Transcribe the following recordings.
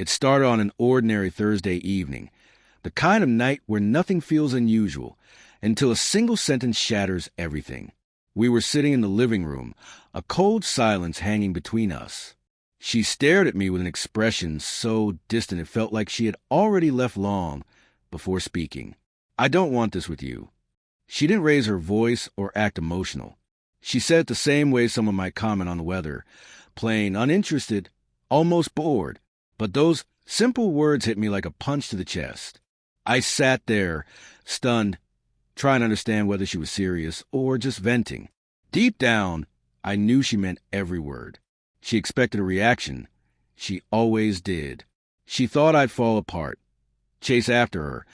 It started on an ordinary Thursday evening, the kind of night where nothing feels unusual, until a single sentence shatters everything. We were sitting in the living room, a cold silence hanging between us. She stared at me with an expression so distant it felt like she had already left long before speaking. "I don't want this with you." She didn't raise her voice or act emotional. She said it the same way someone might comment on the weather, plain, uninterested, almost bored. But those simple words hit me like a punch to the chest. I sat there, stunned, trying to understand whether she was serious or just venting. Deep down, I knew she meant every word. She expected a reaction. She always did. She thought I'd fall apart, chase after her,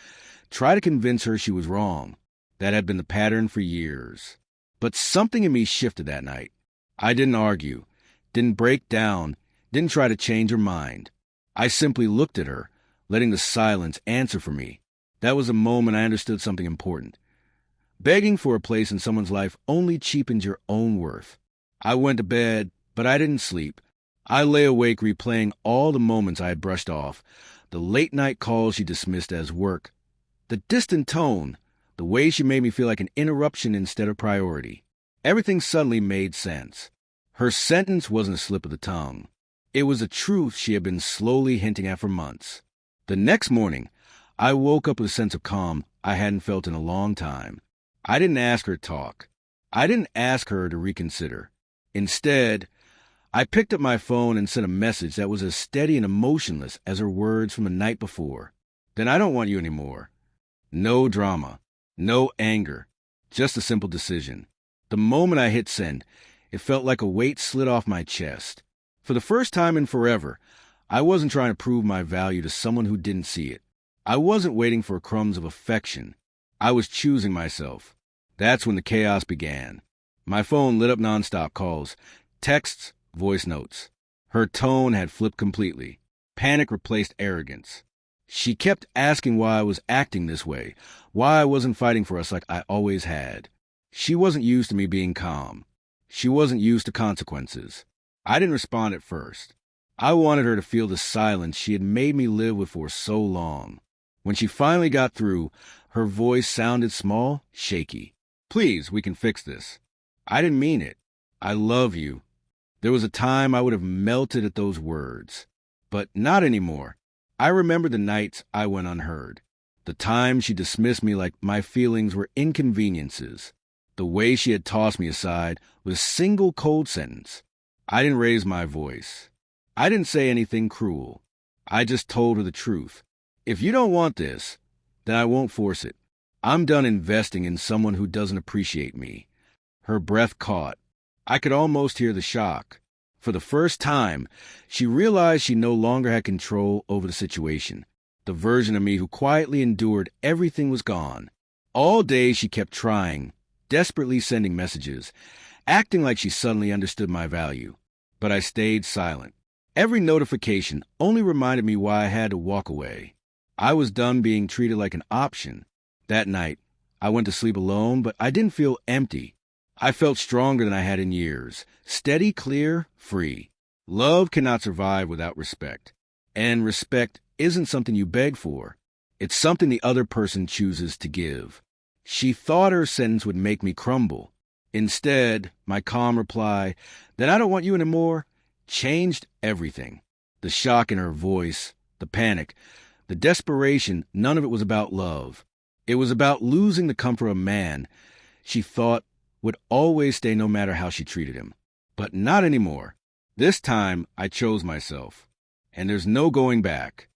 try to convince her she was wrong. That had been the pattern for years. But something in me shifted that night. I didn't argue, didn't break down, didn't try to change her mind. I simply looked at her, letting the silence answer for me. That was the moment I understood something important. Begging for a place in someone's life only cheapens your own worth. I went to bed, but I didn't sleep. I lay awake replaying all the moments I had brushed off, the late-night calls she dismissed as work, the distant tone, the way she made me feel like an interruption instead of priority. Everything suddenly made sense. Her sentence wasn't a slip of the tongue. It was a truth she had been slowly hinting at for months. The next morning, I woke up with a sense of calm I hadn't felt in a long time. I didn't ask her to talk. I didn't ask her to reconsider. Instead, I picked up my phone and sent a message that was as steady and emotionless as her words from the night before. "Then I don't want you anymore." No drama, no anger, just a simple decision. The moment I hit send, it felt like a weight slid off my chest. For the first time in forever, I wasn't trying to prove my value to someone who didn't see it. I wasn't waiting for crumbs of affection. I was choosing myself. That's when the chaos began. My phone lit up nonstop calls, texts, voice notes. Her tone had flipped completely. Panic replaced arrogance. She kept asking why I was acting this way, why I wasn't fighting for us like I always had. She wasn't used to me being calm. She wasn't used to consequences. I didn't respond at first. I wanted her to feel the silence she had made me live with for so long. When she finally got through, her voice sounded small, shaky. "Please, we can fix this." I didn't mean it. "I love you." There was a time I would have melted at those words. But not anymore. I remember the nights I went unheard. The times she dismissed me like my feelings were inconveniences. The way she had tossed me aside with a single cold sentence. I didn't raise my voice. I didn't say anything cruel. I just told her the truth. "If you don't want this, then I won't force it. I'm done investing in someone who doesn't appreciate me." Her breath caught. I could almost hear the shock. For the first time, she realized she no longer had control over the situation. The version of me who quietly endured everything was gone. All day she kept trying, desperately sending messages, acting like she suddenly understood my value. But I stayed silent. Every notification only reminded me why I had to walk away. I was done being treated like an option. That night, I went to sleep alone, but I didn't feel empty. I felt stronger than I had in years, steady, clear, free. Love cannot survive without respect. And respect isn't something you beg for. It's something the other person chooses to give. She thought her sentence would make me crumble. Instead, my calm reply, "Then I don't want you anymore," changed everything. The shock in her voice, the panic, the desperation, none of it was about love. It was about losing the comfort of a man she thought would always stay no matter how she treated him. But not anymore. This time, I chose myself. And there's no going back.